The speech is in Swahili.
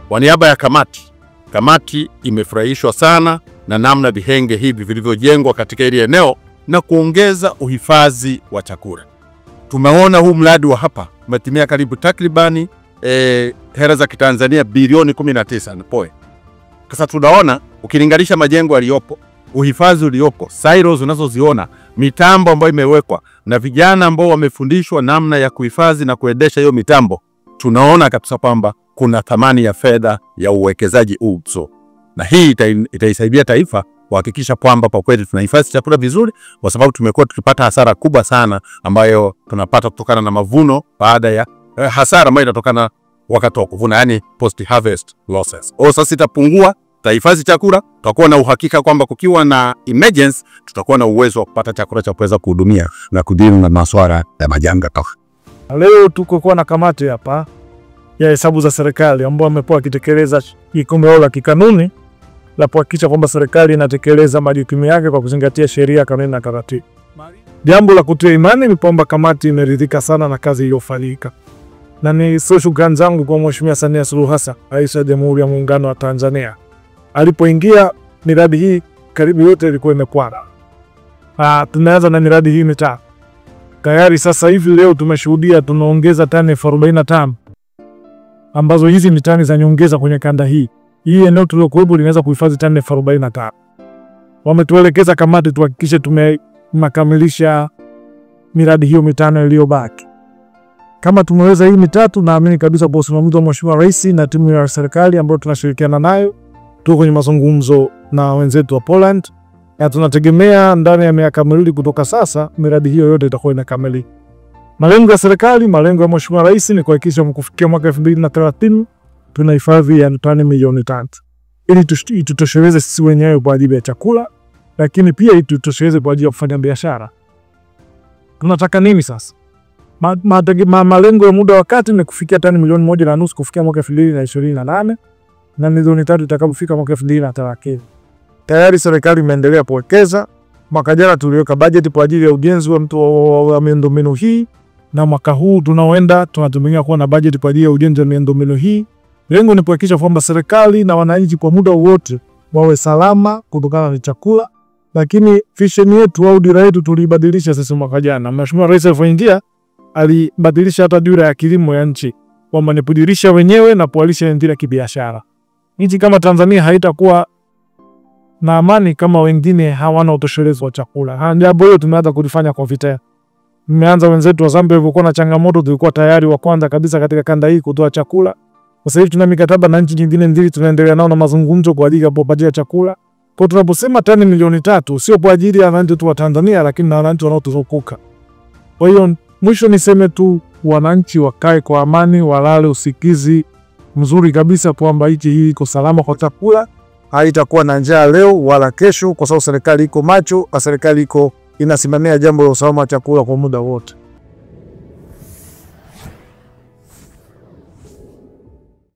Kwa niaba ya kamati imefurahishwa sana na namna vihenge hivi vilivyojengwa katika ile eneo na kuongeza uhifadhi wa chakula. Tumeona huu mradi wa hapa umetimia karibu takribani hela za Kitanzania bilioni 19 na poe. Sasa tunaona ukilinganisha majengo yaliyopo, uhifadhi uliopo, silos unazoziona, mitambo ambayo imewekwa na vijana ambao wamefundishwa namna ya kuhifadhi na kuendesha hiyo mitambo, tunaona kabisa kwamba kuna thamani ya fedha ya uwekezaji huu. Na hii itaisaidia taifa kuhakikisha kwamba kwa kweli tunahifadhi chakula vizuri, kwa sababu tumekuwa tukipata hasara kubwa sana ambayo tunapata kutokana na mavuno baada ya hasara ambayo inatokana wakati wa kuvuna, yani post harvest losses. Sasa itapungua, tutahifadhi chakula, tutakuwa na uhakika kwamba kukiwa na emergency tutakuwa na uwezo wa kupata chakula cha kuweza kuhudumia na kudili na masuala ya majanga. Leo tuko na kamati hapa ya hesabu za serikali ambao wamepewa kitekeleza jukumu lao la kikanuni la kuhakikisha kwamba serikali inatekeleza majukumu yake kwa kuzingatia sheria, kanuni na taratibu. Jambo la kutia imani ni kwamba kamati imeridhika sana na kazi iliyofanyika. Na ni shukrani zangu kwa Mheshimiwa Samia Suluhu Hassan, Rais wa Jamhuri ya Muungano wa Tanzania. Alipoingia miradi hii karibu yote ilikuwa imekwama. Tunaanza na miradi hii mitatu. Tayari sasa hivi leo tumeshuhudia tunaongeza tani 45 ambazo hizi ni tani za nyongeza kwenye kanda hii. Hii eneo tulilokuwepo linaweza kuhifadhi tani 45. Wametuelekeza kamati tuhakikishe tumekamilisha miradi hiyo mitano iliyobaki. Kama tumeweza hii mitatu, naamini kabisa kwa usimamizi wa Mheshimiwa Rais na timu ya serikali ambayo tunashirikiana nayo, tuko kwenye mazungumzo na wenzetu wa Poland, na tunategemea ndani ya miaka miwili kutoka sasa miradi hiyo yote itakuwa imekamilika. Malengo ya serikali, malengo ya Mheshimiwa Rais ni kuhakikisha kufikia mwaka 2030 tunahifadhi ya tani milioni 3 ili tutosheleze sisi wenyewe kwa ajili ya chakula, lakini pia tutosheleze kwa ajili ya kufanya biashara. Tunataka nini sasa? Malengo ya muda wakati ni kufikia tani milioni 1.5 kufikia mwaka 2028 na milioni 3 itakapofika mwaka 2030. Tayari serikali imeendelea kuwekeza. Mwaka jana tuliweka bajeti kwa ajili ya ujenzi wa miundombinu hii, na mwaka huu tunaoenda tunatumia kuwa na bajeti kwa ajili ya ujenzi wa miundombinu hii. Lengo ni kuhakikisha kwamba serikali na wananchi kwa muda wote wawe salama kutokana na chakula. Lakini vision yetu au dira yetu tulibadilisha sasa mwaka jana. Mheshimiwa Rais alipoingia alibadilisha hata dira ya kilimo ya nchi, kwamba ni kudirisha wenyewe na kualisha ndira kibiashara. Nchi kama Tanzania haitakuwa na amani kama wengine hawana utoshelezo wa chakula. Jambo hilo tumeanza kulifanya kwa vitendo. Tumeanza, wenzetu wa Zambia walikuwa na changamoto, tulikuwa tayari wa kwanza kabisa katika kanda hii kutoa chakula. Sasa hivi tuna mikataba na nchi nyingine mbili, tunaendelea nao na mazungumzo kwa ajili ya kupatia chakula. Kwa tunaposema tani milioni 3 sio kwa ajili ya wananchi tu wa Tanzania, lakini na wananchi wanaotuzunguka. Kwa hiyo mwisho niseme tu, wananchi wakae kwa amani, walale usikizi mzuri kabisa kwamba nchi hii iko salama kwa chakula. Haitakuwa na njaa leo wala kesho, kwa sababu serikali iko macho, serikali iko inasimamia jambo la usalama wa chakula kwa muda wote.